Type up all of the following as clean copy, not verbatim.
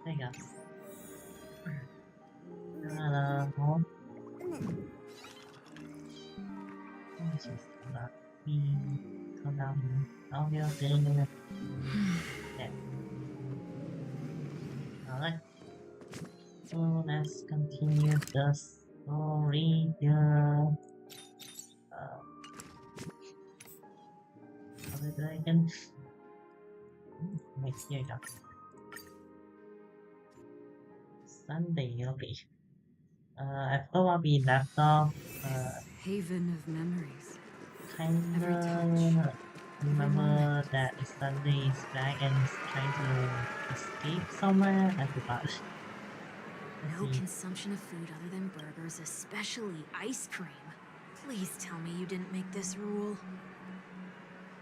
There you go. Hello. Just about me. Calm down. All your thing. Yeah. Alright. So let's continue the story here. How did I again? Wait, here you go. Sunday, okay. I forgot we left off. Haven of memories. Kinda remember that Sunday is back and is trying to escape somewhere. I forgot. Let's No see. consumption of food other than burgers, especially ice cream. Please tell me you didn't make this rule.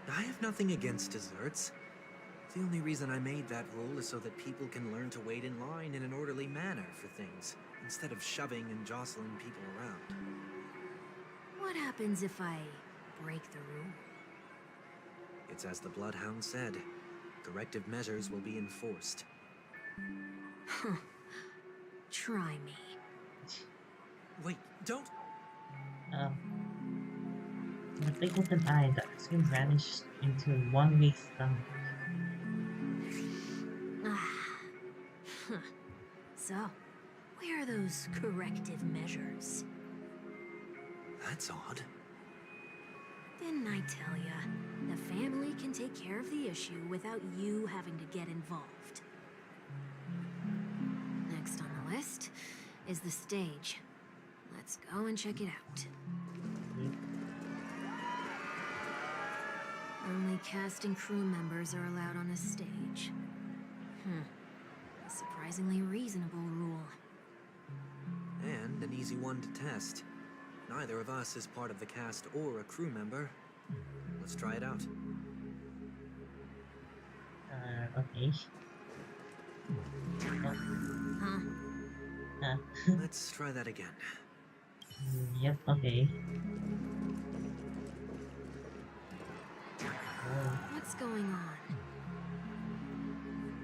I have nothing against desserts. The only reason I made that rule is so that people can learn to wait in line in an orderly manner for things, instead of shoving and jostling people around. What happens if I break the rule? It's as the Bloodhound said. Corrective measures will be enforced. Huh. Try me. Wait, don't... In the blink of an eye, the ice cream vanished into 1 week's stomach. So, where are those corrective measures? That's odd. Didn't I tell ya? The family can take care of the issue without you having to get involved. Next on the list is the stage. Let's go and check it out. Only cast and crew members are allowed on this stage. A surprisingly reasonable rule. And an easy one to test. Neither of us is part of the cast or a crew member. Let's try it out. Okay. Huh? Uh, Let's try that again. Yep, okay. Oh, What's going on?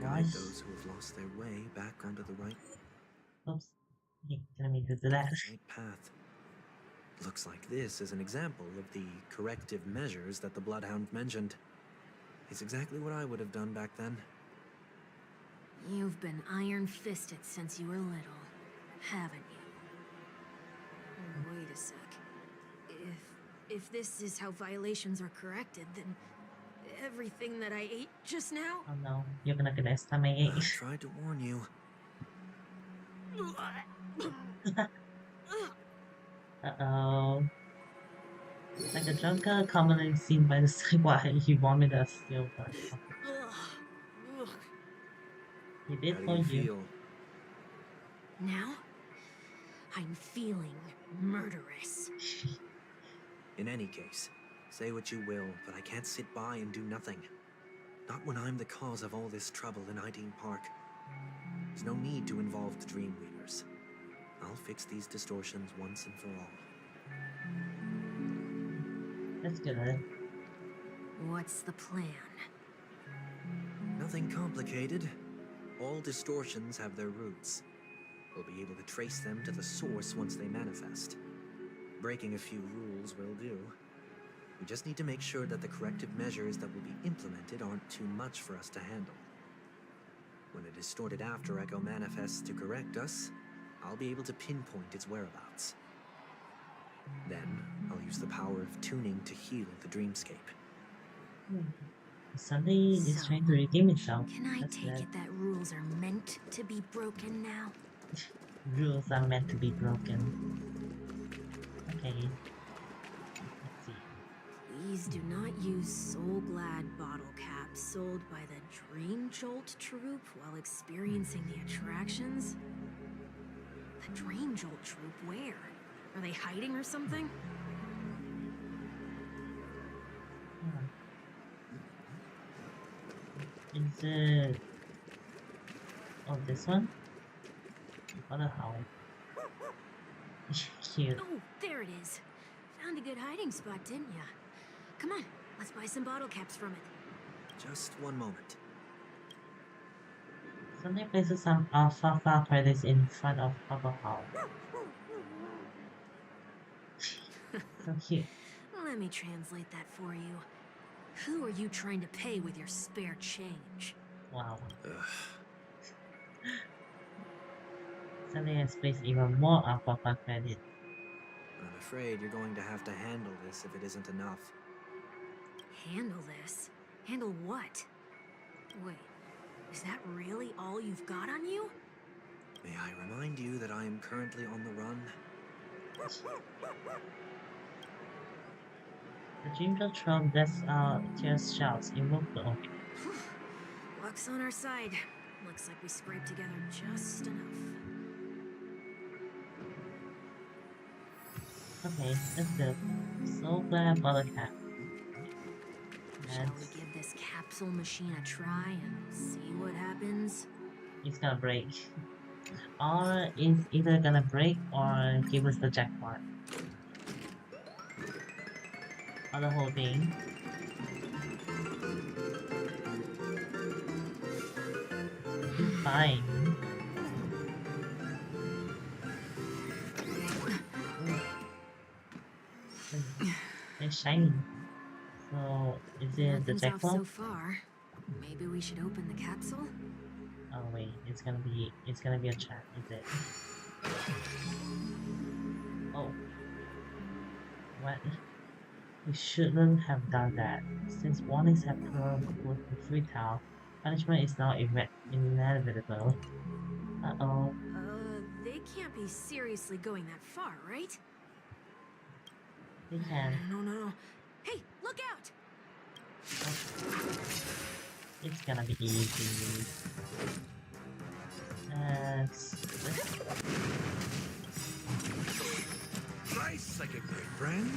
Guide gosh. those who have lost their way back onto the Oops. You didn't mean to do that. right path. Looks like this is an example of the corrective measures that the Bloodhound mentioned. It's exactly what I would have done back then. You've been iron-fisted since you were little, haven't you? Wait a sec. If this is how violations are corrected, then everything that I ate just now? Oh no, you're gonna get a stomach I ache. tried to warn you. Uh-oh. Like a junker commonly seen by the sidewalk, he vomited a silver. He did How do for you you. feel? Now, I'm feeling murderous. In any case, say what you will, but I can't sit by and do nothing. Not when I'm the cause of all this trouble in Ideen Park. There's no need to involve the Dream Weavers. I'll fix these distortions once and for all. That's good. What's the plan? Nothing complicated. All distortions have their roots. We'll be able to trace them to the source once they manifest. Breaking a few rules will do. We just need to make sure that the corrective measures that will be implemented aren't too much for us to handle. When a distorted after echo manifests to correct us, I'll be able to pinpoint its whereabouts. Then, I'll use the power of tuning to heal the dreamscape. Sunday is So, trying to redeem itself. Can I That's take good. it that rules are meant to be broken now? Rules are meant to be broken. Okay. Let's see. Please do not use Soul Glad bottle caps sold by the Dream Jolt troupe while experiencing the attractions. The Dream Jolt troupe, where? Are they hiding or something? Is it... Oh, this one? What the hell? Cute. Oh, there it is. Found a good hiding spot, didn't ya? Come on, let's buy some bottle caps from it. Just one moment. Sunday places some alfalfa credits in front of Papa Hall. So cute. Let me translate that for you. Who are you trying to pay with your spare change? Wow. Ugh. Sunday has placed even more alfalfa credit. I'm afraid you're going to have to handle this if it isn't enough. Handle this? Handle what? Wait, is that really all you've got on you? May I remind you that I am currently on the run? The Jingle Trump lets out tears shouts, invoke the okay. Luck's on our side. Looks like we scraped together just enough. Okay, that's good. So glad bottle cap. Shall And we give this capsule machine a try and see what happens? it's gonna break. Or it's either gonna break or give us the jackpot. Or the whole thing. It's fine. It's shiny. So, is it the Nothing's off jackpot? so far. Maybe we should open the capsule? Oh wait, it's gonna be a trap, is it? Oh. What? We shouldn't have done that. Since warnings have proved futile, punishment is now inevitable. Uh-oh. They can't be seriously going that far, right? We can. No. Hey, look out! It's gonna be easy. Nice, like a good friend.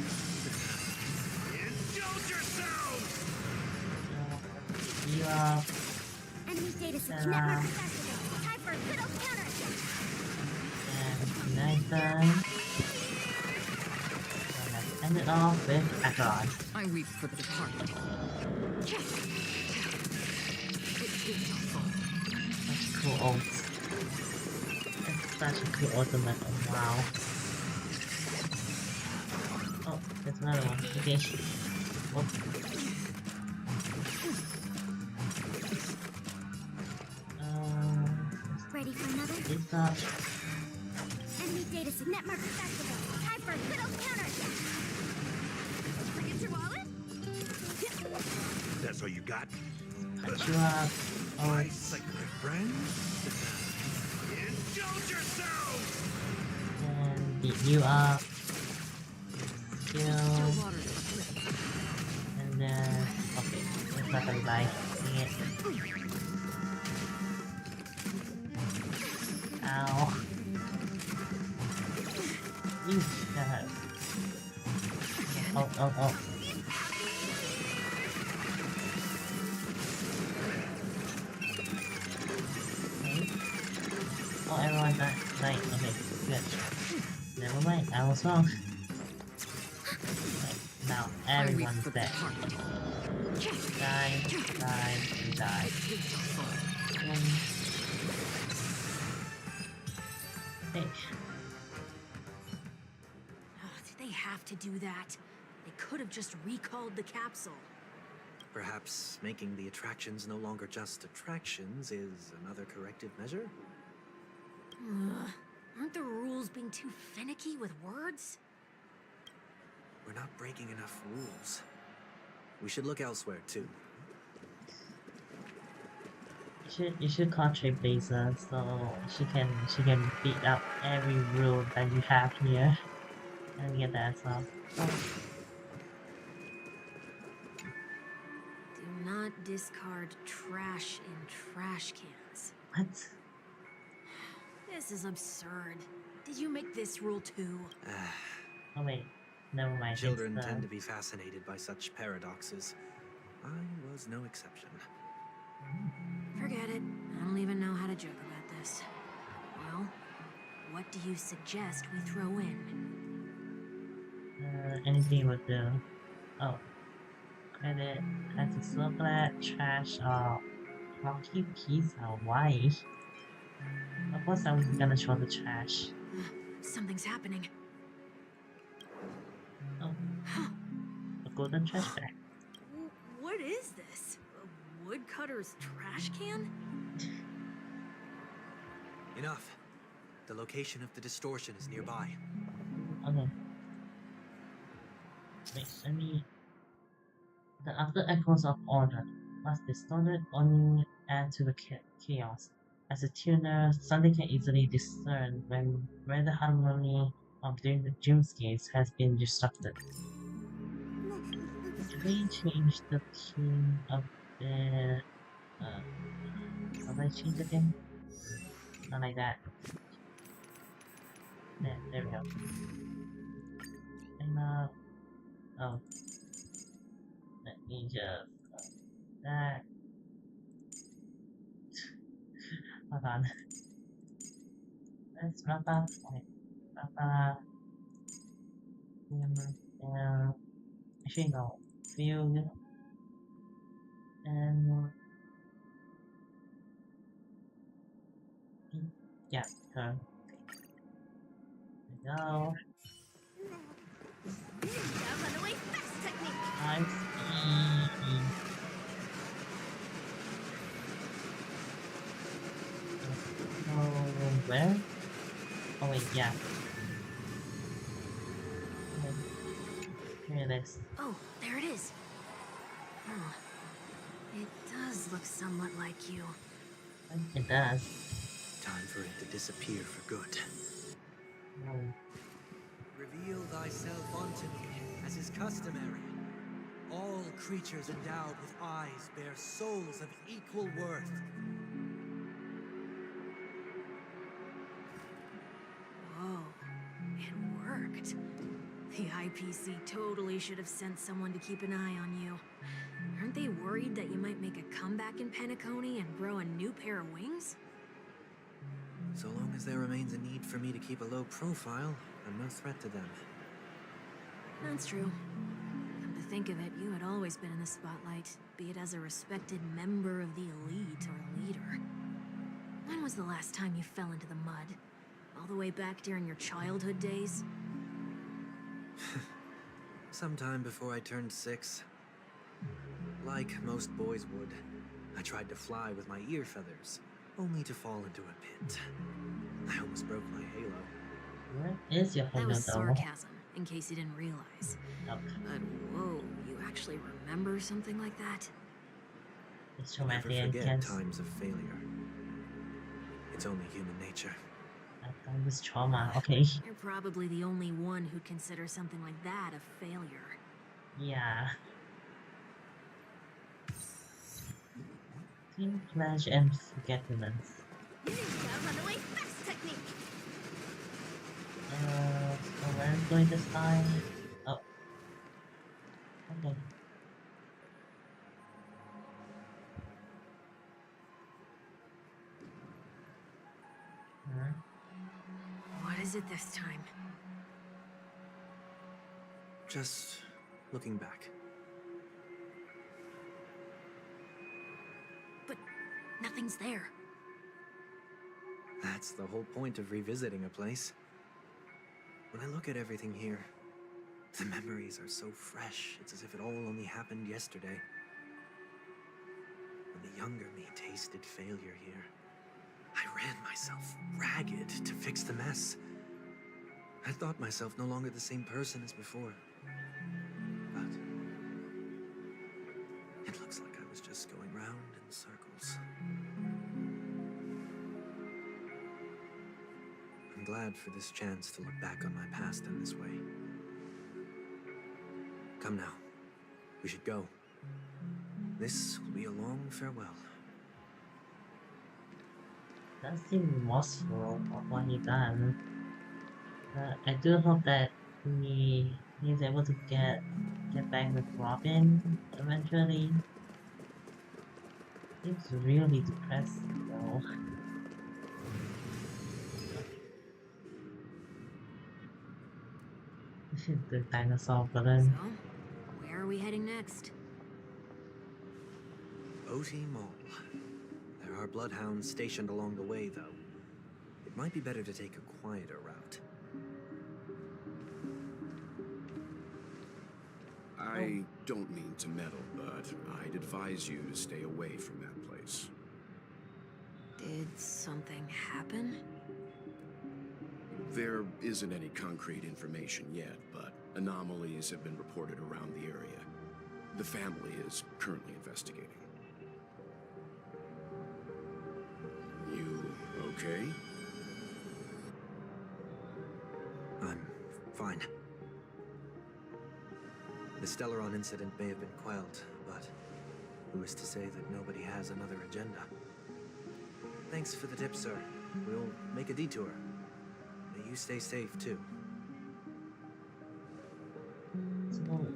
Indulge yourselves! You are... Enemy data switch network activated. Time for a good old counterattack. And Nathan... End it off with Acheron. I weep for the departed. Such cool ults. It's such a cool ultimate. Wow. Oh, there's another one. Okay. Whoops. Ready for another? It's up. Enemy data network activated. Time for a good old counterattack. Forget your wallet? That's all you got? Punch you up. Oh, My cyclic friends? Indulge yourselves! and beat you up. Skill. And then, okay, it's not gonna die. Dang it. Ow. Eesh, that hurt. Oh, oh, oh. Okay. Oh, everyone died. Okay, good. Never mind, I was wrong. Okay, now everyone's dead. Die, die, die. Hey, Did they have to do that? They could have just recalled the capsule. Perhaps making the attractions no longer just attractions is another corrective measure? Ugh. Aren't the rules being too finicky with words? We're not breaking enough rules. We should look elsewhere, too. you should contract Blazer so she can beat up every rule that you have here. And get that as well. Oh, Do not discard trash in trash cans. what? This is absurd. Did you make this rule too? Oh wait, never mind. Children it's, tend to be fascinated by such paradoxes. I was no exception. Forget it. I don't even know how to joke about this. Well, what do you suggest we throw in? Anything would do. Oh, credit, classic silverlet, trash, hockey piece, why? Of course I was gonna show the trash. Something's happening. Oh, a golden trash bag. What is this? A woodcutter's trash can? Enough. The location of the distortion is nearby. Okay. Wait, let me... The after echoes of order must distorted only add to the chaos. As a tuner, Sunday can easily discern where the harmony of the dreamscapes has been disrupted. Did they change the tune of the... how do I change it again? Not like that. There we go. And oh. Let me just that. Hold on. Let's wrap up. Okay. Wrap up. Actually no. Field. And yeah, turn. There we go. That runaway fast technique. High speed. Oh, where? Oh wait, yeah. Okay. Here it is. Oh, there it is. Oh, it does look somewhat like you. It does. Time for it to disappear for good. Oh. Reveal thyself unto me, as is customary. All creatures endowed with eyes bear souls of equal worth. Whoa, it worked. The IPC totally should have sent someone to keep an eye on you. Aren't they worried that you might make a comeback in Penacony and grow a new pair of wings? So long as there remains a need for me to keep a low profile, I'm no threat to them. That's true. Come to think of it, you had always been in the spotlight, be it as a respected member of the elite or leader. When was the last time you fell into the mud? All the way back during your childhood days? Sometime before I turned 6. Like most boys would, I tried to fly with my ear feathers, only to fall into a pit. I almost broke my halo. Where is your That halo was though? sarcasm, in case you didn't realize. Oh, But whoa, you actually remember something like that? it's Never traumatic and forget can't. times of failure. It's only human nature. I thought it was trauma. Okay. You're probably the only one who'd consider something like that a failure. Yeah. Team pledge and forgetfulness. Ninja runaway fast technique. So where I'm going this time? Oh. Okay. Huh? What is it this time? Just looking back. But nothing's there. That's the whole point of revisiting a place. When I look at everything here, the memories are so fresh, it's as if it all only happened yesterday. When the younger me tasted failure here, I ran myself ragged to fix the mess. I thought myself no longer the same person as before. But it looks like I was just going round in circles. I'm glad for this chance to look back on my past in this way. Come now. We should go. This will be a long farewell. That seems remorseful of what he done. I do hope that he's able to get back with Robin eventually. Seems really depressing though. The dinosaur So, villain. where are we heading next? OT Mall. There are bloodhounds stationed along the way, though. It might be better to take a quieter route. I don't mean to meddle, but I'd advise you to stay away from that place. Did something happen? There isn't any concrete information yet, but anomalies have been reported around the area. The family is currently investigating. You okay? I'm fine. The Stellaron incident may have been quelled, but who is to say that nobody has another agenda? Thanks for the tip, sir. We'll make a detour. May you stay safe, too. So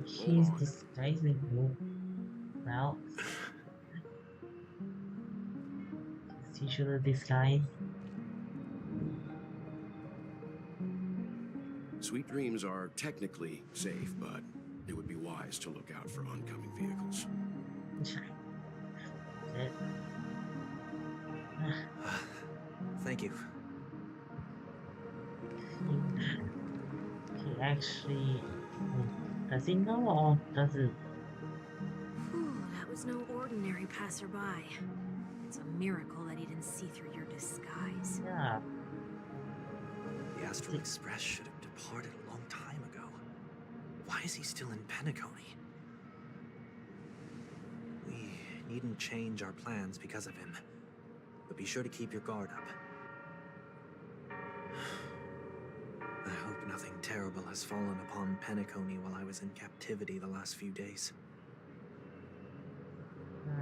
he's disguising who? Well, he should have disguised. Sweet dreams are technically safe, but it would be wise to look out for oncoming vehicles. Shit. Thank you. He actually does he know or does it? Whew, that was no ordinary passerby. It's a miracle that he didn't see through your disguise. Yeah, The Astral Express should have departed a long time ago. Why is he still in Penacony? We needn't change our plans because of him. But be sure to keep your guard up. I hope nothing terrible has fallen upon Penacony while I was in captivity the last few days.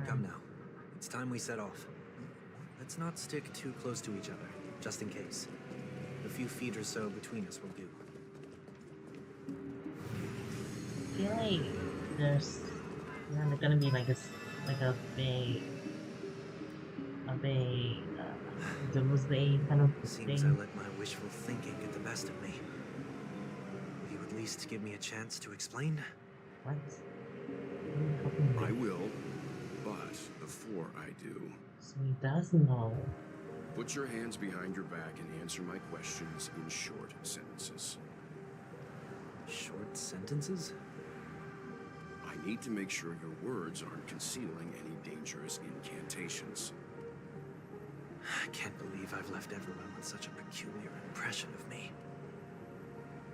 Come now. It's time we set off. Let's not stick too close to each other, just in case. A few feet or so between us will do. I feel like there's gonna be like a big doomsday kind of Seems thing. I let my wishful thinking get the best of me. We would least give me a chance to explain? What? What are you talking I about? will, but before I do, So he does know. put your hands behind your back and answer my questions in short sentences. Short sentences? I need to make sure your words aren't concealing any dangerous incantations. I can't believe I've left everyone with such a peculiar impression of me.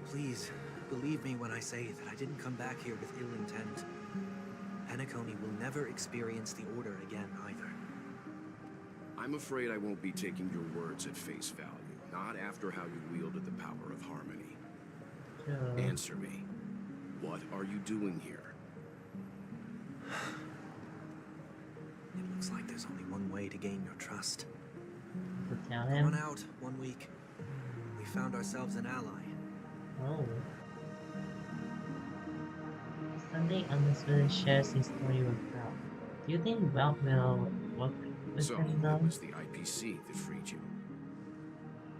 Please, believe me when I say that I didn't come back here with ill intent. Penacony will never experience the Order again, either. I'm afraid I won't be taking your words at face value, not after how you wielded the power of harmony. Sure. Answer me. What are you doing here? It looks like there's only one way to gain your trust. To tell Come on him. out 1 week. We found ourselves an ally. Oh. Sunday understood shares his story with Ralph. Do you think Ralph will work with So, him it though? was the IPC that freed you.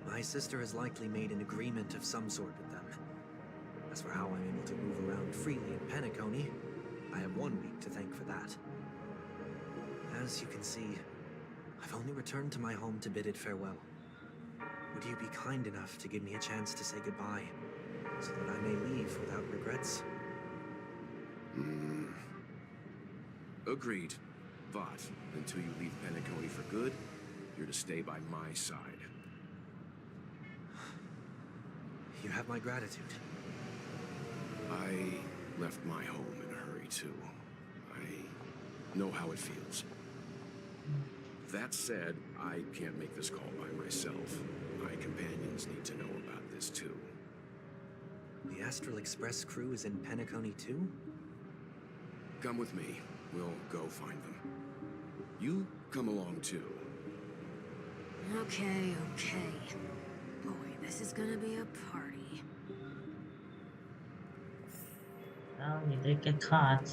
My sister has likely made an agreement of some sort with them. As for how I'm able to move around freely in Penacony, I have 1 week to thank for that. As you can see, I've only returned to my home to bid it farewell. Would you be kind enough to give me a chance to say goodbye, so that I may leave without regrets? Agreed. But until you leave Penacony for good, you're to stay by my side. You have my gratitude. I left my home in a hurry too. I know how it feels. That said, I can't make this call by myself. My companions need to know about this too. The Astral Express crew is in Penacony too? Come with me. We'll go find them. You come along too. Okay, okay. Boy, this is gonna be a party. Oh, he did get caught.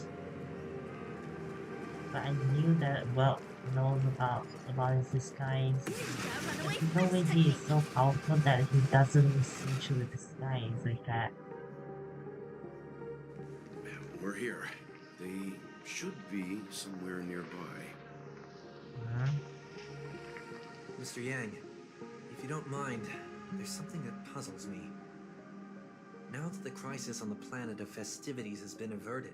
But I knew that Well knows about his disguise. There's no way he is so powerful that he doesn't essentially disguise like that. We're here. They should be somewhere nearby. Huh? Mr. Yang, if you don't mind, there's something that puzzles me. Now that the crisis on the planet of festivities has been averted,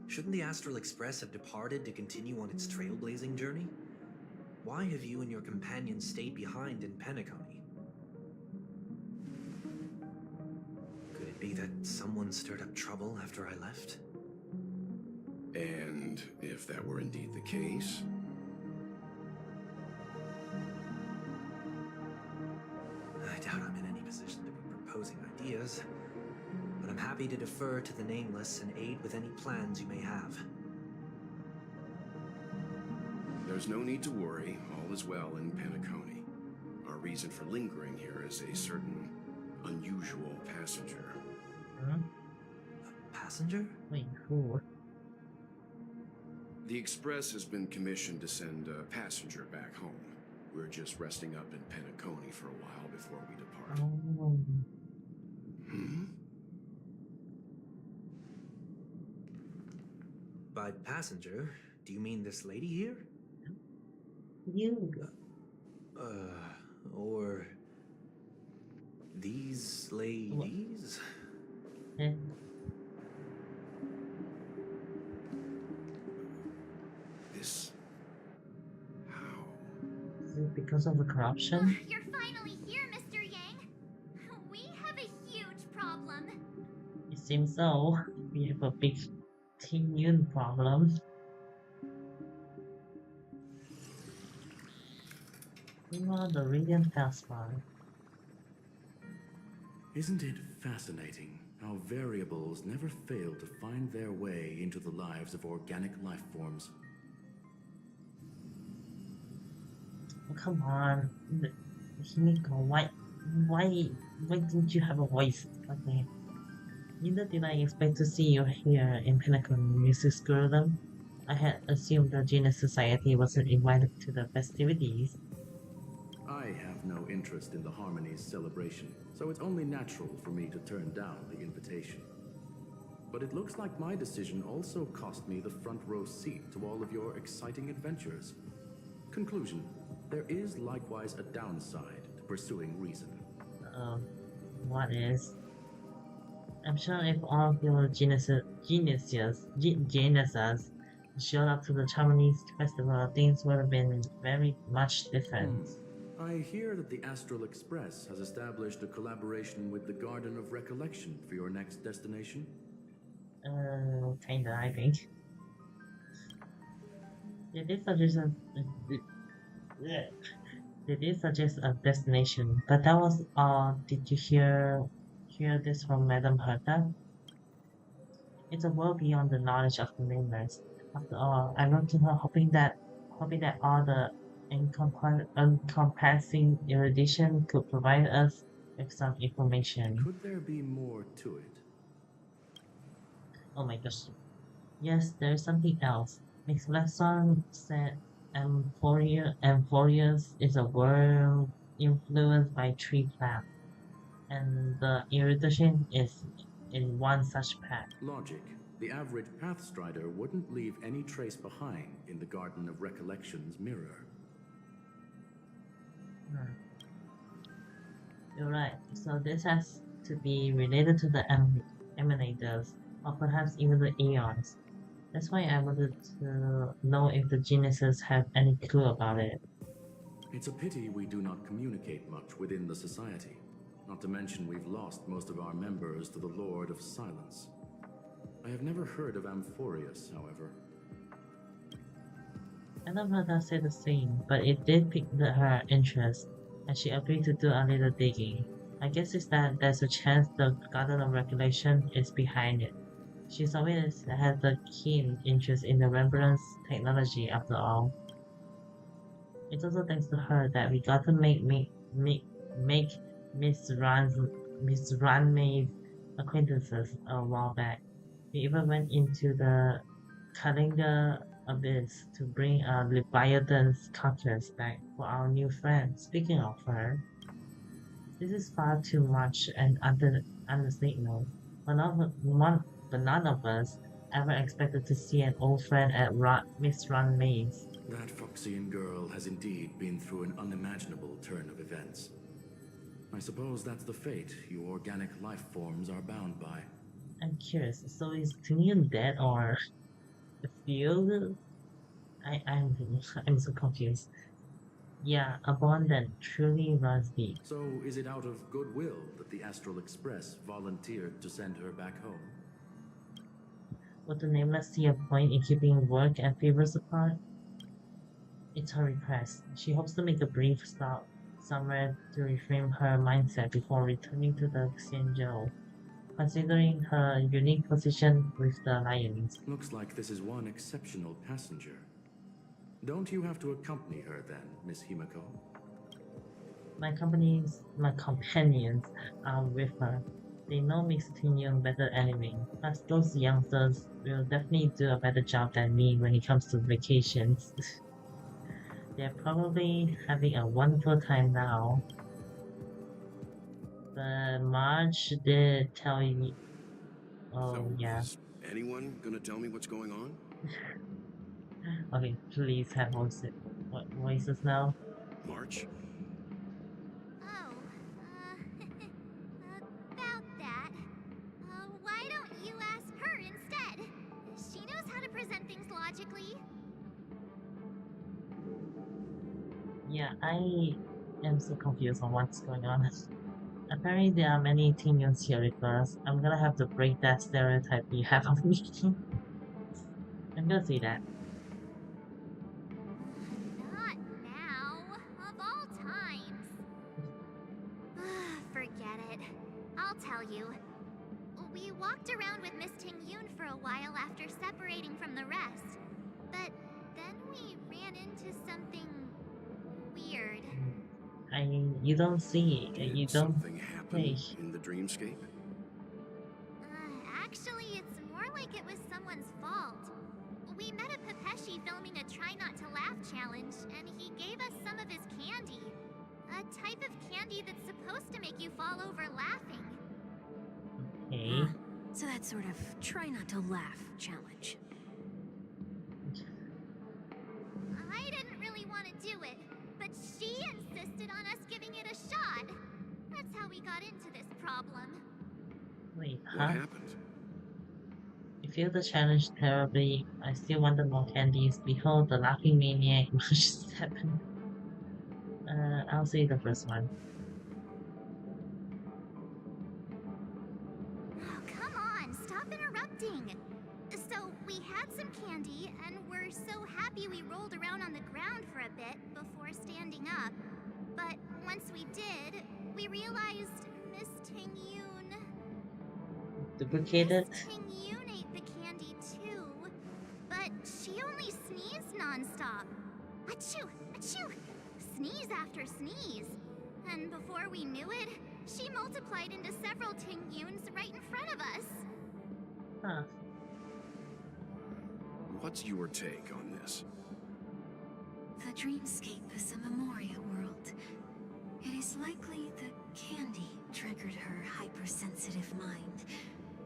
shouldn't the Astral Express have departed to continue on its trailblazing journey? Why have you and your companions stayed behind in Penacony? Could it be that someone stirred up trouble after I left? And if that were indeed the case, I doubt I'm in any position to be proposing ideas, but I'm happy to defer to the Nameless and aid with any plans you may have. there's no need to worry. All is well in Penacony. Our reason for lingering here is a certain unusual passenger. Huh? A passenger? Wait, who? The Express has been commissioned to send a passenger back home. We're just resting up in Penacony for a while before we depart. Oh. Hmm? By passenger, do you mean this lady here? You. Or these ladies? Eh, This... how? Is it because of the corruption? You're finally here, Mr. Yang. We have a huge problem. It seems so. We have a big Team Yun problem. Meanwhile, the Radiant Taskbar. Isn't it fascinating how variables never fail to find their way into the lives of organic life forms? Oh, come on, Himiko, why didn't you have a voice? Okay. Neither did I expect to see you here in Pinnacle, Mrs. Gurdon. I had assumed the Genius Society wasn't invited to the festivities. I have no interest in the Harmony's celebration, so it's only natural for me to turn down the invitation. But it looks like my decision also cost me the front row seat to all of your exciting adventures. Conclusion: there is likewise a downside to pursuing reason. What is? I'm sure if all of your geniuses showed up to the Chinese festival, things would have been very much different. I hear that the Astral Express has established a collaboration with the Garden of Recollection for your next destination. Kinda, I think. They did suggest a, they did suggest a destination, but that was all. Did you hear this from Madame Herta? It's a world beyond the knowledge of the members. After all, I wrote to her hoping that all the encompassing erudition could provide us with some information. Could there be more to it? Oh my gosh. Yes, there is something else. Miss Blackstone said Amphorius is a world influenced by tree plant, and the erudition is in one such path. Logic. The average Pathstrider wouldn't leave any trace behind in the Garden of Recollection's mirror. Hmm. You're right. So this has to be related to the emanators, or perhaps even the eons. That's why I wanted to know if the geniuses have any clue about it. It's a pity we do not communicate much within the society. Not to mention we've lost most of our members to the Lord of Silence. I have never heard of Amphorius, however. I never heard her say the same, but it did pique her interest, and she agreed to do a little digging. I guess it's that there's a chance the Garden of Regulation is behind it. She's always had a keen interest in the remembrance technology after all. It's also thanks to her that we got to make Miss Ranmay's acquaintances a while back. We even went into the Kalinga Abyss to bring a Leviathan's carcass back for our new friend. Speaking of her, this is far too much an understatement, but none of us ever expected to see an old friend at Miss Ranmay's. That Foxian girl has indeed been through an unimaginable turn of events. I suppose that's the fate you organic life forms are bound by. I'm curious, so is Tynion dead or the field? I'm so confused. Yeah, a bond that truly runs deep. So is it out of goodwill that the Astral Express volunteered to send her back home? Would the Nameless see a point in keeping work and favors apart? It's her request. She hopes to make a brief stop somewhere to reframe her mindset before returning to the Xianzhou, considering her unique position with the Lions. Looks like this is one exceptional passenger. Don't you have to accompany her then, Miss Himiko? My companions are with her. They know Miss Tynion better anyway. Plus, those youngsters will definitely do a better job than me when it comes to vacations. They're probably having a wonderful time now. But Marge did tell you. Oh, So, yeah. is anyone gonna tell me what's going on? Okay, please have voices now. March? Oh, about that. Why don't you ask her instead? She knows how to present things logically. Yeah, I am so confused on what's going on. Apparently, there are many Tynions here with us. I'm gonna have to break that stereotype you have of me. I'm gonna say that. Not now. Of all times. Forget it. I'll tell you. We walked around with Miss Ting-Yun for a while after separating from the rest. But then we ran into something weird. You don't see, Did you don't something happen say. in the dreamscape? Actually, it's more like it was someone's fault. We met a Pepeshi filming a Try Not to Laugh challenge, and he gave us some of his candy. A type of candy that's supposed to make you fall over laughing. Okay. So that sort of try not to laugh challenge. I didn't really want to do it, but she insisted on us giving it a shot. That's how we got into this problem. Wait, What huh? happened? You feel the challenge terribly. I still wanted more candies. Behold, the laughing maniac, March 7. I'll say the first one. Oh, come on, stop interrupting. So, we had some candy, and we're so happy we rolled around on the ground for a bit before standing up. But once we did, we realized Miss Ting-yoon... Duplicated? Miss Ting-yoon ate the candy too, but she only sneezed nonstop. Achoo! Achoo! Sneeze after sneeze. And before we knew it, she multiplied into several Ting-yoons right in front of us. Huh. What's your take on this? The dreamscape is a memoria world. It is likely the candy triggered her hypersensitive mind,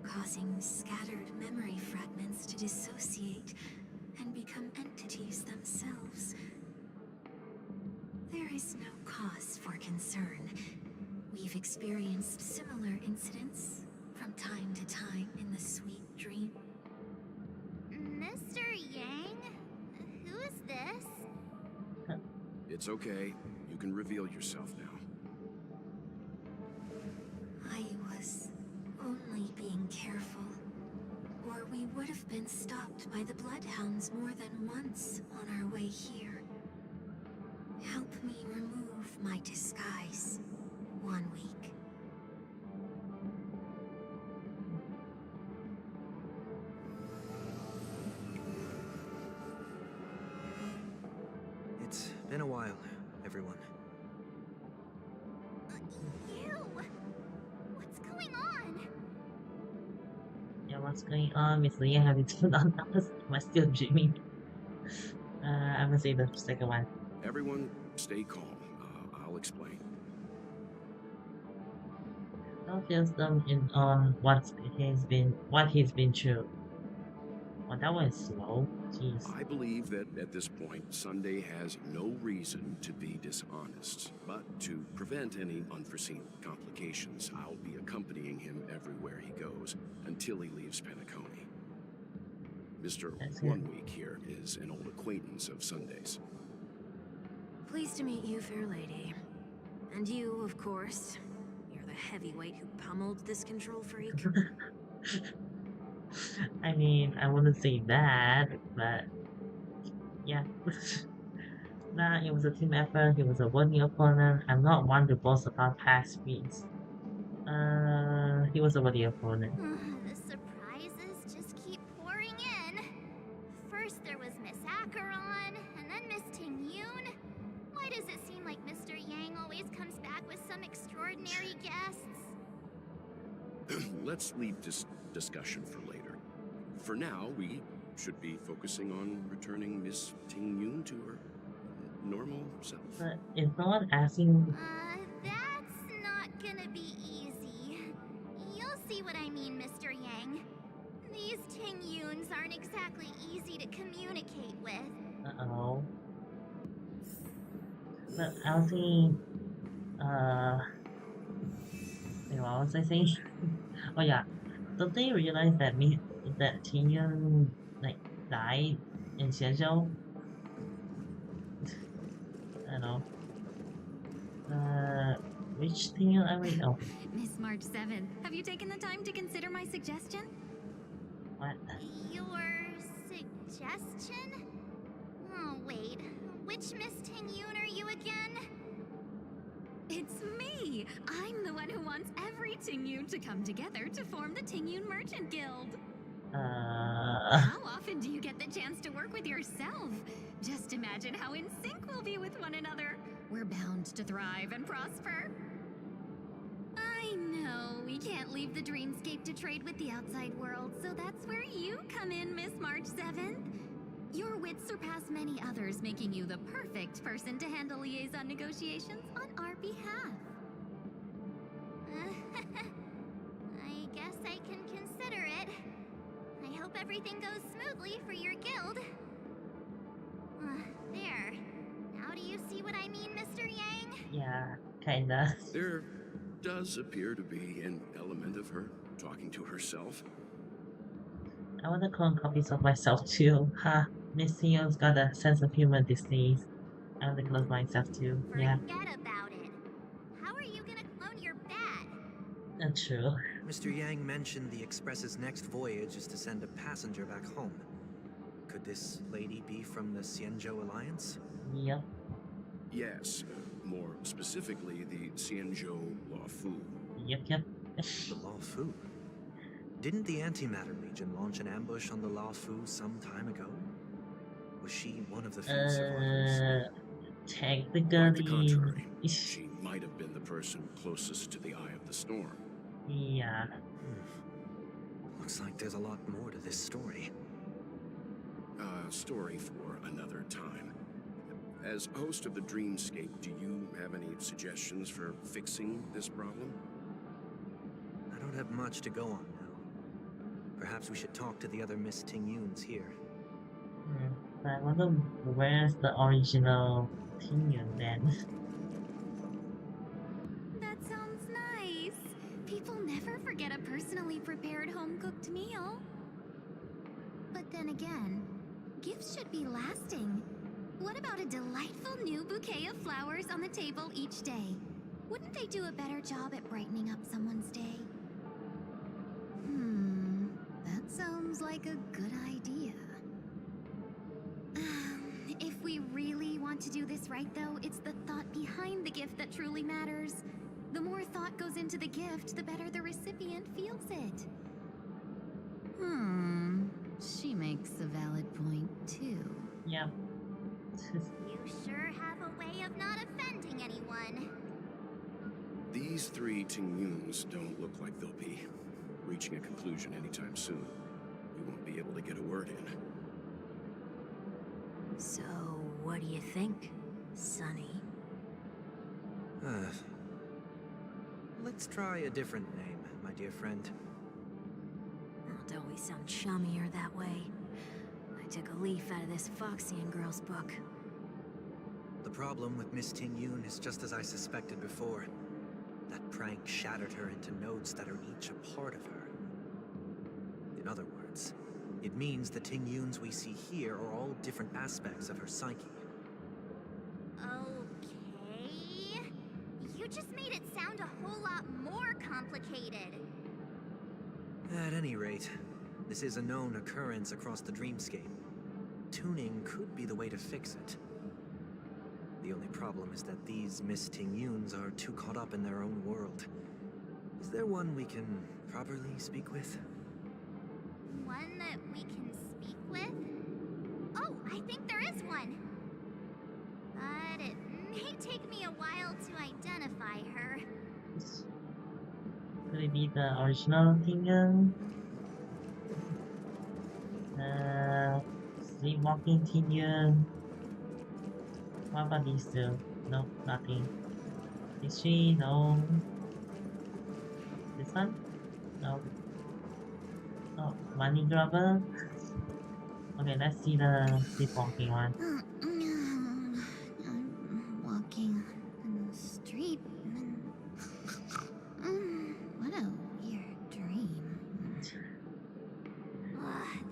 causing scattered memory fragments to dissociate and become entities themselves. There is no cause for concern. We've experienced similar incidents from time to time in the sweet dream. Mr. Yang? Who is this? It's okay. You can reveal yourself now. I was only being careful, or we would have been stopped by the bloodhounds more than once on our way here. Help me remove my disguise. 1 week. It's been a while, everyone. You! What's going on? Yeah, what's going on? Miss Lee, have you turned on us? Am I still dreaming? I'm gonna say the second one. Everyone, stay calm. I'll explain. Don't feel them in on what he's been through. Oh, that one is slow. Jeez. I believe that at this point, Sunday has no reason to be dishonest. But to prevent any unforeseen complications, I'll be accompanying him everywhere he goes until he leaves Penacony. Mr. That's good. 1 Week here is an old acquaintance of Sunday's. Pleased to meet you, fair lady. And you, of course. You're the heavyweight who pummeled this control freak. I mean, I wouldn't say that, but yeah. Nah, it was a team effort. He was a worthy opponent. I'm not one to boast about past feats. He was a worthy opponent. The surprises just keep pouring in. First there was Miss Acheron, and then Miss Ting-yoon. Why does it seem like Mr. Yang always comes back with some extraordinary guests? Let's leave this discussion for later. For now, we should be focusing on returning Miss Ting-yoon to her normal self. But is no one asking? That's not gonna be easy. You'll see what I mean, Mr. Yang. These Ting-yoons aren't exactly easy to communicate with. Uh-oh. But I was saying, wait, what was I saying? Oh yeah, don't they realize that that Tingyun like died in Shenzhou? I don't know. Which Tingyun are we? Oh, Miss March 7, have you taken the time to consider my suggestion? what? Your suggestion? Oh, wait. Which Miss Ting-yoon are you again? It's me! I'm the one who wants every Ting-yoon to come together to form the Ting-yoon Merchant Guild. How often do you get the chance to work with yourself? Just imagine how in sync we'll be with one another. We're bound to thrive and prosper. I know we can't leave the dreamscape to trade with the outside world, so that's where you come in, Miss March 7th. Your wits surpass many others, making you the perfect person to handle liaison negotiations on our behalf. I guess I can consider it. I hope everything goes smoothly for your guild. There. Now do you see what I mean, Mr. Yang? Yeah, kinda. There does appear to be an element of her talking to herself. I wanna clone copies of myself too. Ha, Miss Theo's got a sense of humor these days. I wanna clone myself too. Yeah, Forget about it. How are you gonna clone your bat? that's true. Mr. Yang mentioned the Express's next voyage is to send a passenger back home. Could this lady be from the Xianzhou Alliance? Yep. Yes, more specifically, the Xianzhou Luofu. Yep. The Luofu? Didn't the Antimatter Legion launch an ambush on the Luofu some time ago? Was she one of the few survivors? Quite the Technically, contrary. She might have been the person closest to the eye of the storm. yeah. Looks like there's a lot more to this story. Story for another time. As host of the Dreamscape, do you have any suggestions for fixing this problem? I don't have much to go on now. Perhaps we should talk to the other Miss Tingyuns here. But I wonder where's the original Tingyun then? That sounds nice. People never forget a personally prepared home-cooked meal. But then again, gifts should be lasting. What about a delightful new bouquet of flowers on the table each day? Wouldn't they do a better job at brightening up someone's day? That sounds like a good idea. If we really want to do this right, though, it's the thought behind the gift that truly matters. The more thought goes into the gift, the better the recipient feels it. She makes a valid point, too. Yep. You sure have a way of not offending anyone. These three Tingyuns don't look like they'll be reaching a conclusion anytime soon. We won't be able to get a word in. So, what do you think, Sonny? Let's try a different name, my dear friend. Oh, don't we sound chummier that way? I took a leaf out of this Foxian girl's book. The problem with Miss Tingyun is just as I suspected before. That prank shattered her into notes that are each a part of her. In other words, it means the Tingyuns we see here are all different aspects of her psyche. Okay. You just made it sound a whole lot more complicated. At any rate, this is a known occurrence across the dreamscape. Tuning could be the way to fix it. The only problem is that these Miss Tingyuns are too caught up in their own world. Is there one we can properly speak with? One that we can speak with? Oh, I think there is one. But it may take me a while to identify her. Could it be the original Tingyun? Sleepwalking Tingyun? What about these two? Nope, nothing. Is she? No. This one? No. Oh, money grabber? Okay, let's see the sleepwalking one. I'm walking in the street. What a weird dream.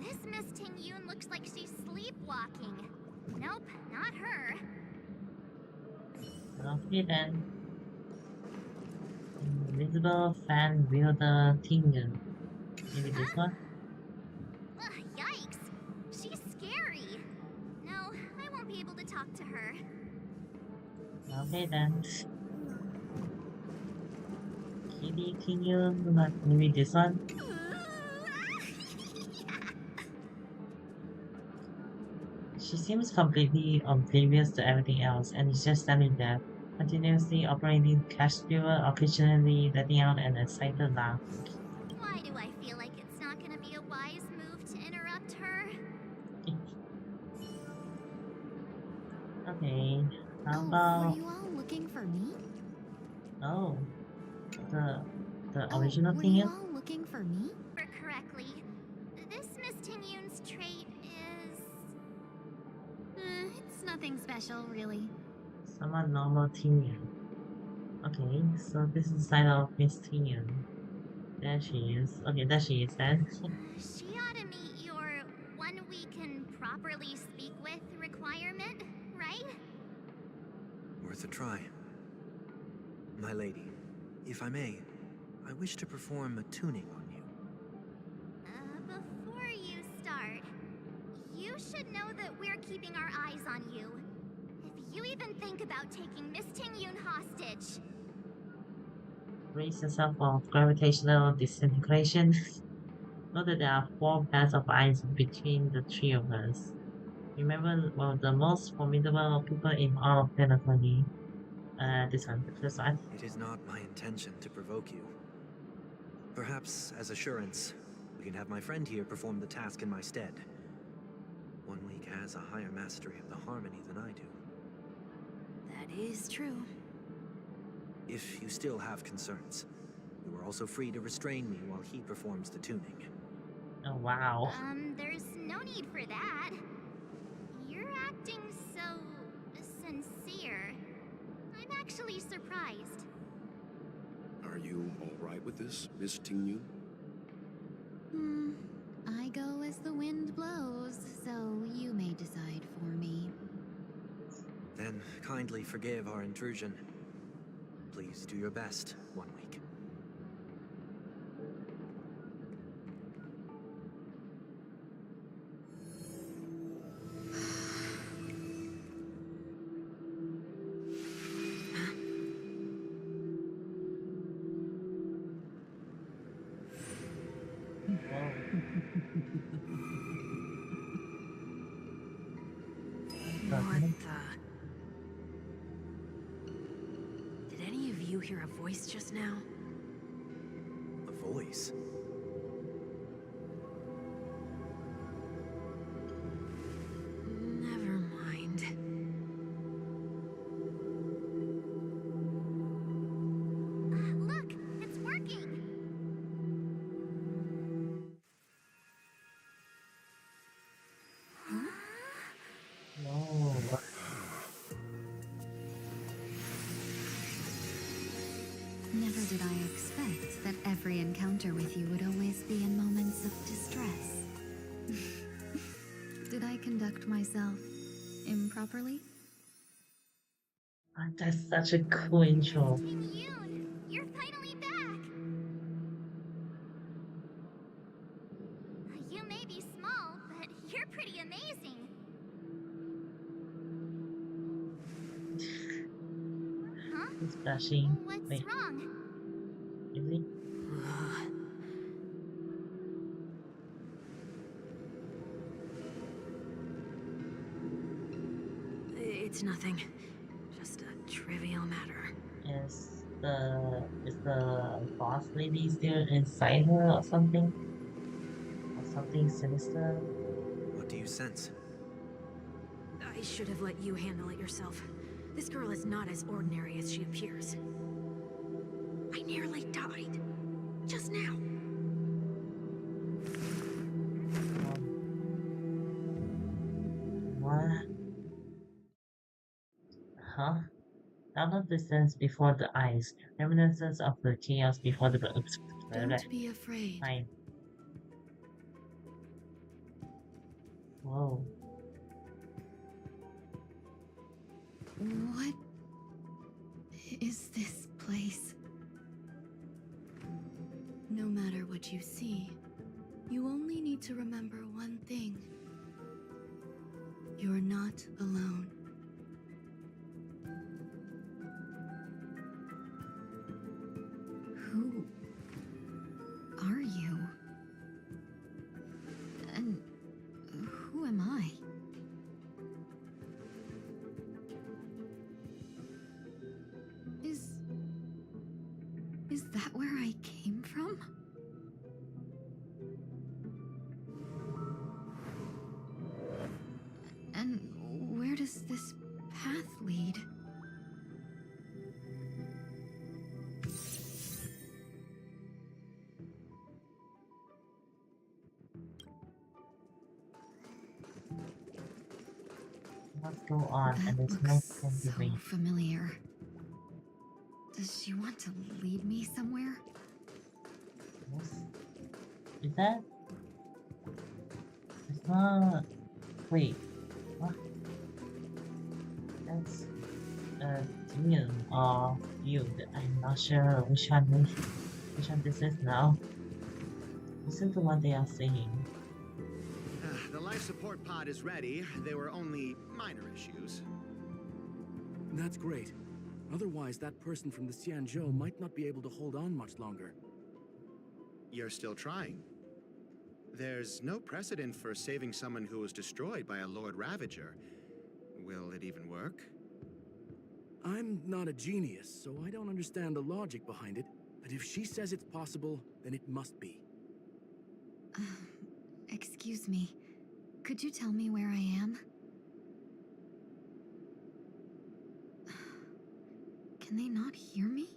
This Miss Tingyun looks like she's sleepwalking. Nope, not her. Okay then. Invisible fan wielder Tingyun. Maybe this one? Yikes! She's scary. No, I won't be able to talk to her. Okay then. Kitty Tingyun, like maybe this one? She seems completely oblivious to everything else and is just standing there, continuously operating cash skewer, occasionally letting out an excited laugh. Why do I feel like it's not gonna be a wise move to interrupt her? Okay, how Oh, were about you all looking for me? oh the the Oh, original were thing you is all looking for me? Remember correctly, this Miss Tingyun's trait is... It's nothing special, really. someone normal Tinian. Okay, so this is the side of Miss Tinian. There she is. Okay, there she is then. She ought to meet your one we can properly speak with requirement, right? Worth a try. My lady, if I may, I wish to perform a tuning on you. Before you start, you should know that we're keeping our eyes on you. If you even think about taking Miss Tingyun hostage, Brace yourself for gravitational disintegration. Note that there are 4 pairs of eyes between the three of us. Remember, one of the most formidable people in all of Penacony. This one, the first one. It is not my intention to provoke you. Perhaps, as assurance, we can have my friend here perform the task in my stead. 1 week has a higher mastery of the harmony than I do. That is true. If you still have concerns, you are also free to restrain me while he performs the tuning. Oh wow. there's no need for that. You're acting so sincere. I'm actually surprised. Are you all right with this, Miss Tingyun? I go as the wind blows, so you may decide for me. Then kindly forgive our intrusion. Please do your best, 1 week. Whoa. What the? Did any of you hear a voice just now? A voice? Never mind. Look, it's working. Whoa. Never did I expect that every encounter with you would always be in moments of distress. Did I conduct myself improperly? That's such a cool intro. Tingyun, you're finally back. You may be small, but you're pretty amazing. Huh? He's blushing. What's Wait, wrong? is he? It's nothing. Just a trivial matter. Is the boss lady still inside her or something? Or something sinister? What do you sense? I should have let you handle it yourself. This girl is not as ordinary as she appears. I nearly died. Just now. What? Huh? Out of distance before the eyes, reminiscence of the chaos before the Don't be afraid. time. Whoa. What is this place? No matter what you see, you only need to remember one thing. You're not alone. Who are you? And who am I? Is that where I came from? And where does this path Let's go on, and That there's no looks time to so wait. familiar. Does she want to lead me somewhere? Yes. Is that? It's not. Wait. What? That's Dean or you. I'm not sure which one this is now. Listen to what they are saying. The life support pod is ready. There were only minor issues. That's great. Otherwise, that person from the Xianzhou might not be able to hold on much longer. You're still trying. There's no precedent for saving someone who was destroyed by a Lord Ravager. Will it even work? I'm not a genius, so I don't understand the logic behind it. But if she says it's possible, then it must be. Excuse me. Could you tell me where I am? Can they not hear me?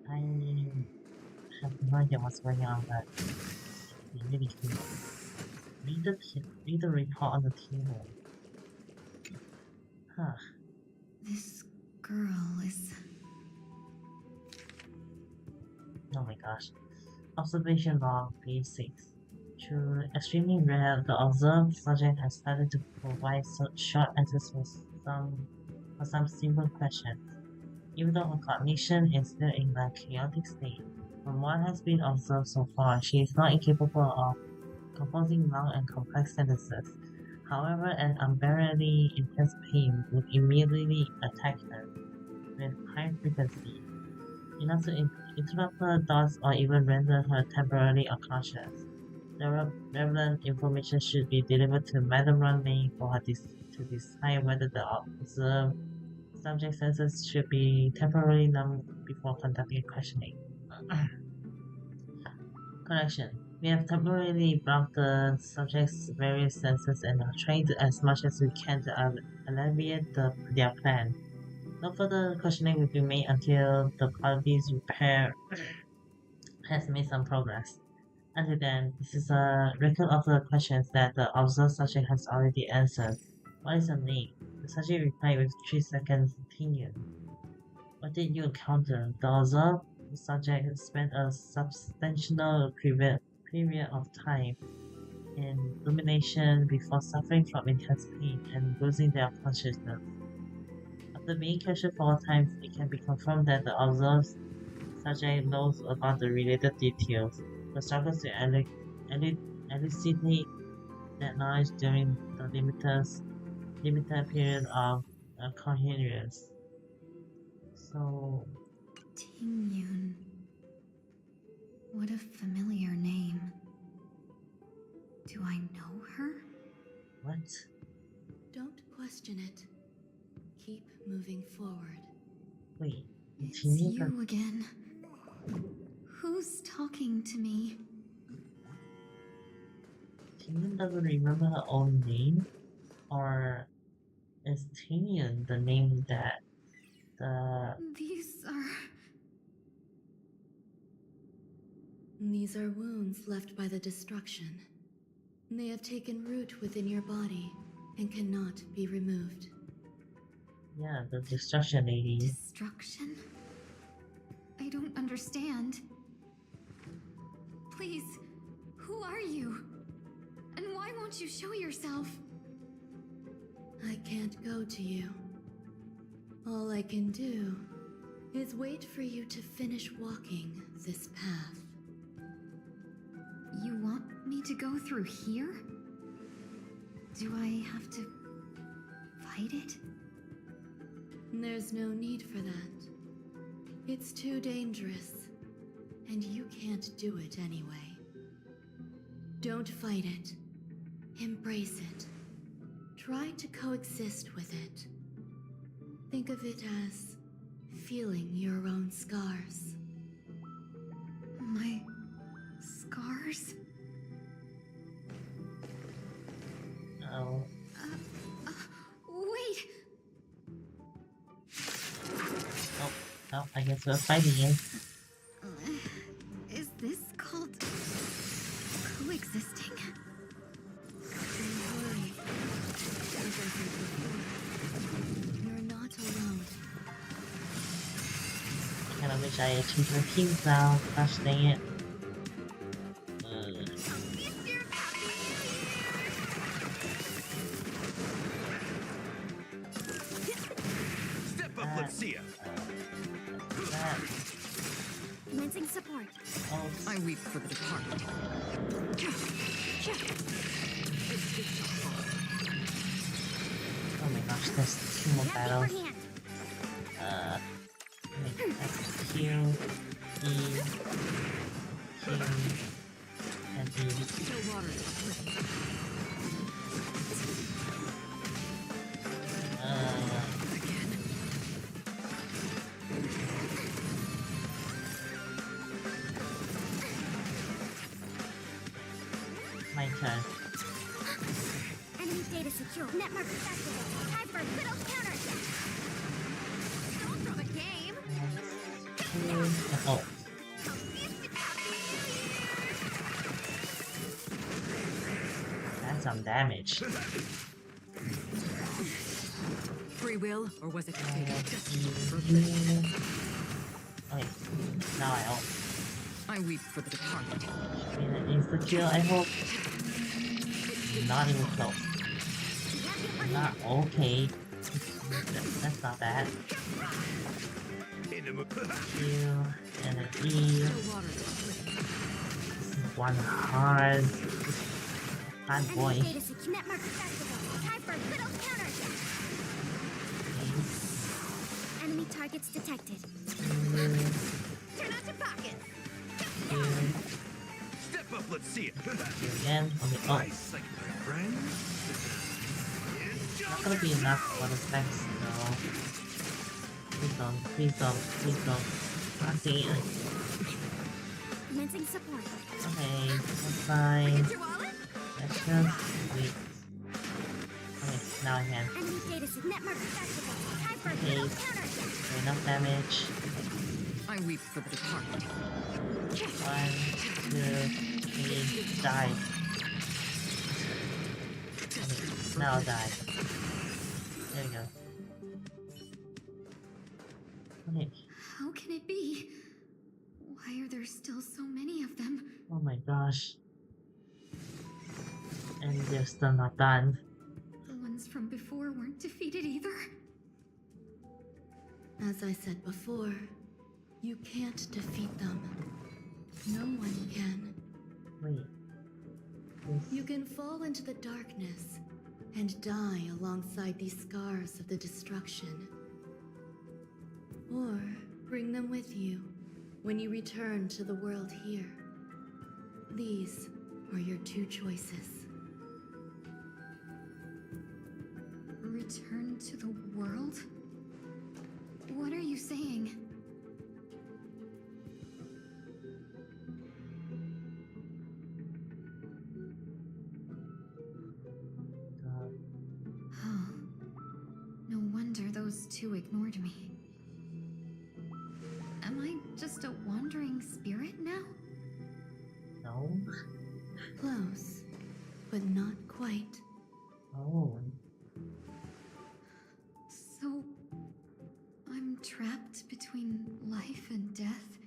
I have no idea what's going on, but it's really cute. Read the report on the table. Huh. This girl is... Oh my gosh. Observation log, page 6. True, extremely rare, the observed subject has started to provide short answers for some simple questions. Even though her cognition is still in a chaotic state, from what has been observed so far, she is not incapable of composing long and complex sentences. However, an unbearably intense pain would immediately attack her with high frequency, enough to interrupt her thoughts or even render her temporarily unconscious. The relevant information should be delivered to Madame Runley for her to decide whether the observed subject senses should be temporarily numbed before conducting questioning. Correction. We have temporarily blocked the subject's various senses and are trying as much as we can to alleviate their plan. No further questioning will be made until the qualities repair has made some progress. Until then, this is a record of the questions that the observed subject has already answered. What is your name? The subject replied with 3 seconds continued. What did you encounter? The observed subject spent a substantial period of time in rumination before suffering from intense pain and losing their consciousness. After being captured for a time, it can be confirmed that the observed subject knows about the related details, but struggles to elucidate that knowledge during the limited period of coherence. So, Tingyun. What a familiar name. Do I know her? what? Don't question it. Keep moving forward. Wait, It's continue you again. Who's talking to me? Tinian doesn't remember her own name? Or is Tinian the name that the... These are wounds left by the destruction. They have taken root within your body and cannot be removed. Yeah, the destruction lady. Destruction? I don't understand. Please, who are you? And why won't you show yourself? I can't go to you. All I can do is wait for you to finish walking this path. You want me to go through here? Do I have to fight it? There's no need for that. It's too dangerous, and you can't do it anyway. Don't fight it. Embrace it. Try to coexist with it. Think of it as feeling your own scars. My scars? Oh, Wait! oh, I guess we're fighting it. Is this called kinda wish I achieved the kings now. Gosh dang it. Step up, let's see ya. That. Commencing support. Oh, I weep for the departed. oh my gosh, there's 2 more Happy battles. for hand. Wait, that's Q, E, Q, and E. The waters are pretty. My turn. Enemy data secure. Network activated. Time for a good old counterattack. Don't throw the game. Oh. That's some damage. Free will, or was it fate? Okay, now I hope. I weep for the departed. Should be an insta kill, I hope. Not even close. Not okay. That's not bad. Q and an E. The waters are pretty. This is one hard boy. Enemy data secure. Network activated. Time for a good old counterattack. Enemy targets detected. Turn out your pockets. Step up, let's see it. Again. Okay, oh. Nice, like my friend. Not gonna be enough for the specs though. Please don't, please don't, please don't. God dang it. Commencing support. Okay, that's fine. Get your wallet? Let's just wait. Okay, now I can. Enemy data secure. Network activated. Time for a Okay. good old counterattack. Okay, enough damage. I weep for the departed. 1, 2, 3, die. Okay, now die. There we go. Okay. How can it be? Why are there still so many of them? Oh my gosh. And they're still not done. The ones from before weren't defeated either. As I said before, you can't defeat them. No one can. Wait. You can fall into the darkness and die alongside these scars of the destruction. Or bring them with you when you return to the world here. These are your 2 choices. Return to the world? What are you saying? Oh, no wonder those 2 ignored me. Am I just a wandering spirit now? No. Close, but not quite. Oh. So, I'm trapped between life and death?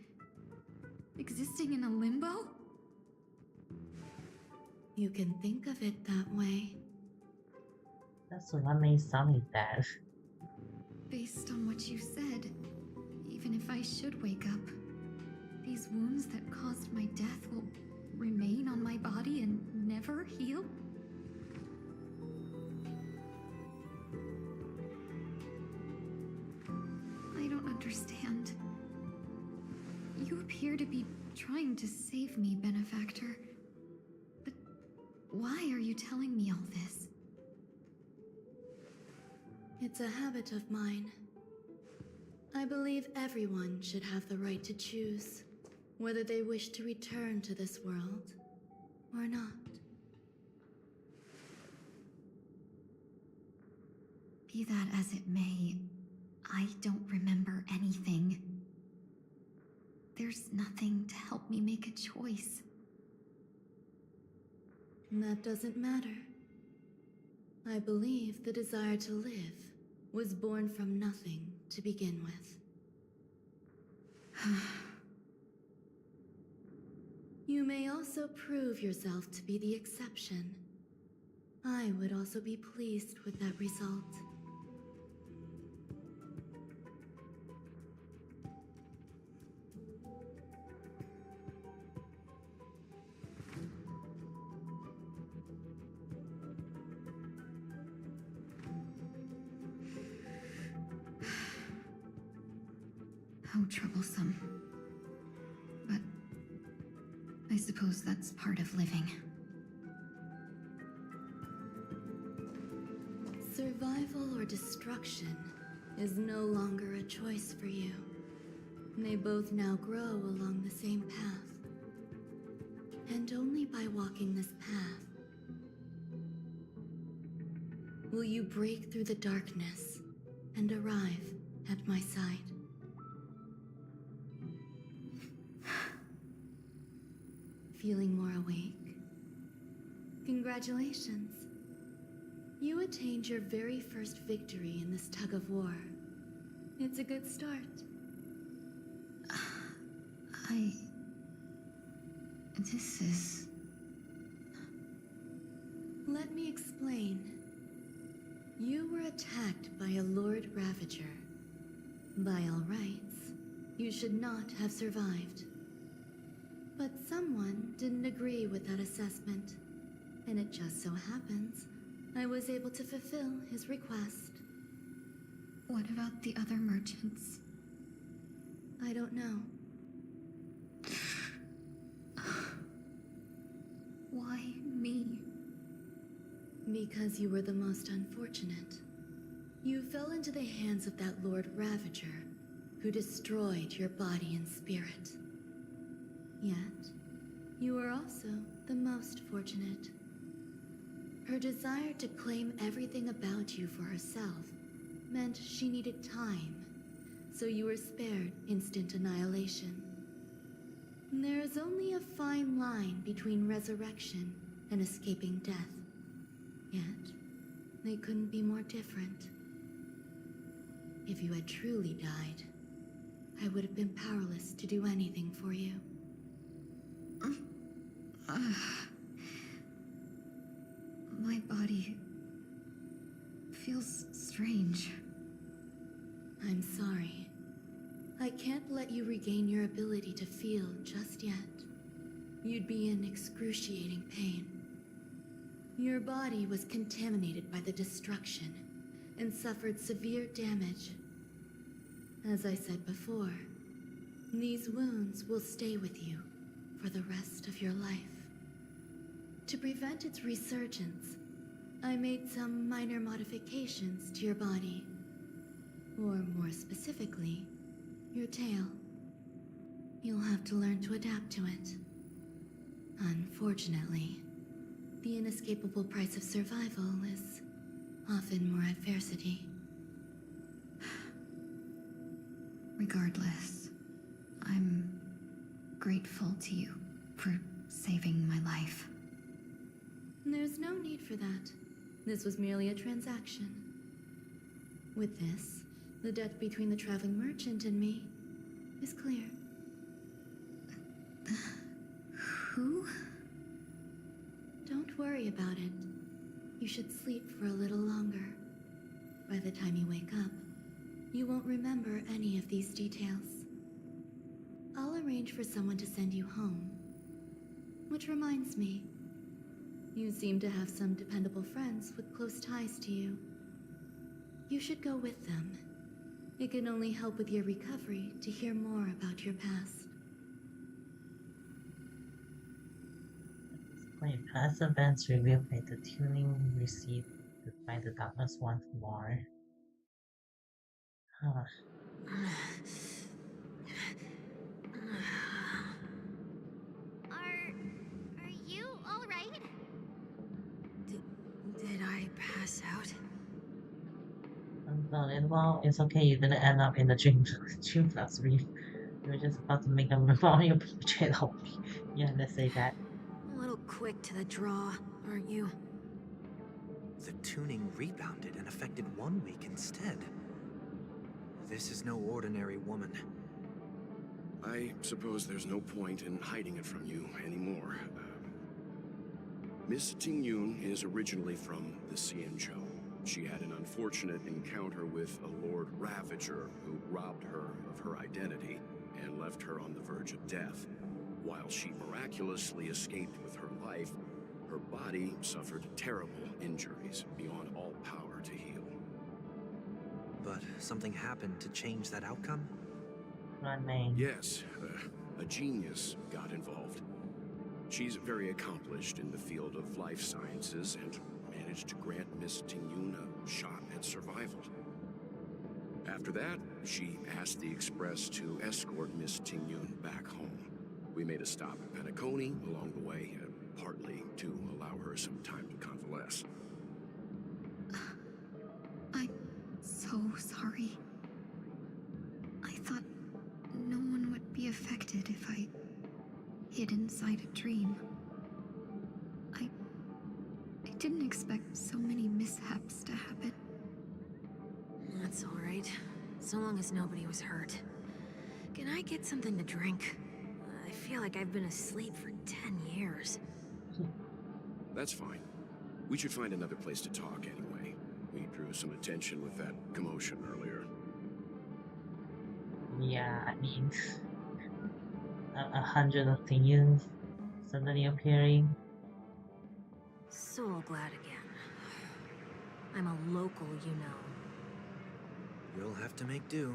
Existing in a limbo? You can think of it that way. That's what made sound like that. Based on what you said, even if I should wake up, these wounds that caused my death will remain on my body and never heal? I don't understand. You appear to be trying to save me, Benefactor. But why are you telling me all this? It's a habit of mine. I believe everyone should have the right to choose whether they wish to return to this world or not. Be that as it may, I don't remember anything. There's nothing to help me make a choice. That doesn't matter. I believe the desire to live was born from nothing to begin with. You may also prove yourself to be the exception. I would also be pleased with that result. How troublesome. But I suppose that's part of living. Survival or destruction is no longer a choice for you. They both now grow along the same path. And only by walking this path will you break through the darkness and arrive at my side. Feeling more awake? Congratulations. You attained your very first victory in this tug of war. It's a good start. This is... Let me explain. You were attacked by a Lord Ravager. By all rights, you should not have survived. But someone didn't agree with that assessment, and it just so happens I was able to fulfill his request. What about the other merchants? I don't know. Why me? Because you were the most unfortunate. You fell into the hands of that Lord Ravager, who destroyed your body and spirit. Yet, you were also the most fortunate. Her desire to claim everything about you for herself meant she needed time, so you were spared instant annihilation. There is only a fine line between resurrection and escaping death. Yet, they couldn't be more different. If you had truly died, I would have been powerless to do anything for you. My body feels strange. I'm sorry. I can't let you regain your ability to feel just yet. You'd be in excruciating pain. Your body was contaminated by the destruction and suffered severe damage. As I said before, these wounds will stay with you for the rest of your life. To prevent its resurgence, I made some minor modifications to your body. Or more specifically, your tail. You'll have to learn to adapt to it. Unfortunately, the inescapable price of survival is often more adversity. Regardless, I'm grateful to you for saving my life. There's no need for that. This was merely a transaction. With this, the debt between the traveling merchant and me is clear. Who? Don't worry about it. You should sleep for a little longer. By the time you wake up, you won't remember any of these details. I'll arrange for someone to send you home. Which reminds me, you seem to have some dependable friends with close ties to you. You should go with them. It can only help with your recovery to hear more about your past. Play past events revealed by the tuning received to find the darkness once more. Huh. Are you all right? Did I pass out? Well, it's okay. You didn't end up in the dream flux reef. You were just about to make a memorial portrait of me. Yeah, let's say that. A little quick to the draw, aren't you? The tuning rebounded and affected 1 week instead. This is no ordinary woman. I suppose there's no point in hiding it from you anymore. Miss Ting Yun is originally from the Xianzhou. She had an unfortunate encounter with a Lord Ravager who robbed her of her identity and left her on the verge of death. While she miraculously escaped with her life, her body suffered terrible injuries beyond all power to heal. But something happened to change that outcome? Running. Yes, a genius got involved. She's very accomplished in the field of life sciences and managed to grant Miss Tingyun a shot at survival. After that, she asked the Express to escort Miss Tingyun back home. We made a stop at Penacony along the way, partly to allow her some time to convalesce. I'm so sorry. I thought no one would be affected if I hid inside a dream. I didn't expect so many mishaps to happen. That's alright. So long as nobody was hurt. Can I get something to drink? I feel like I've been asleep for 10 years. That's fine. We should find another place to talk anyway. We drew some attention with that commotion earlier. Yeah, I mean, 100 of things suddenly appearing. So glad again. I'm a local, you know. You'll have to make do.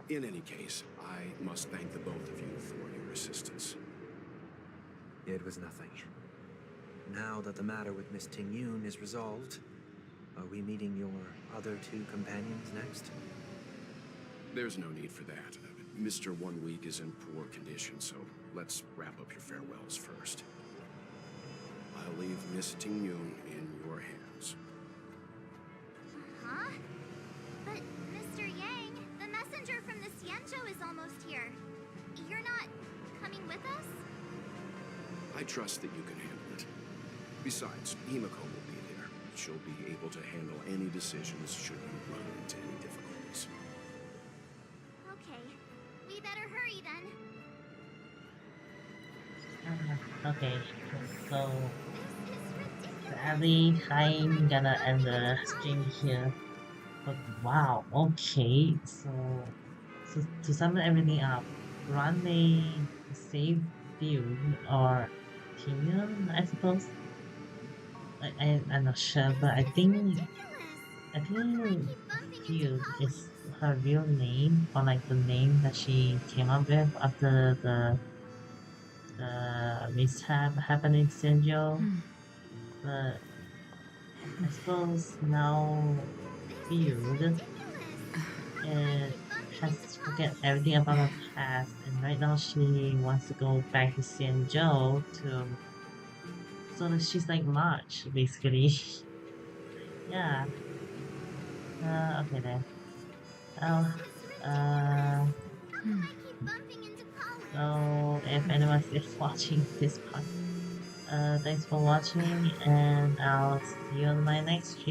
In any case, I must thank the both of you for your assistance. It was nothing. Now that the matter with Miss Ting Yun is resolved, are we meeting your other two companions next? There's no need for that. Mr. 1 Week is in poor condition, so let's wrap up your farewells first. I'll leave Miss Ting Yun in your hands. Huh? But, Mr. Yang, the messenger from the Xianzhou is almost here. You're not coming with us? I trust that you can handle it. Besides, Himiko will be there. She'll be able to handle any decisions should you run into any difficulties. Okay. We better hurry then. Okay, so This is ridiculous. sadly, I'm gonna end the stream here. But wow, okay, so to sum everything up, Runway saved View or Tinian, I suppose. I'm not sure, but I This is think ridiculous. I Why do I think keep bumping into View columns? is her real name, or like the name that she came up with after the mishap happened in Senjo. But I suppose now This is View ridiculous. Why do I it keep bumping has into forget columns? everything about her past, and right now she wants to go back to Xianzhou to, so that she's like March basically. Yeah. Okay then. Oh, This is ridiculous. uh, How come I keep bumping into columns? so if anyone's still watching this part, thanks for watching, and I'll see you on my next stream.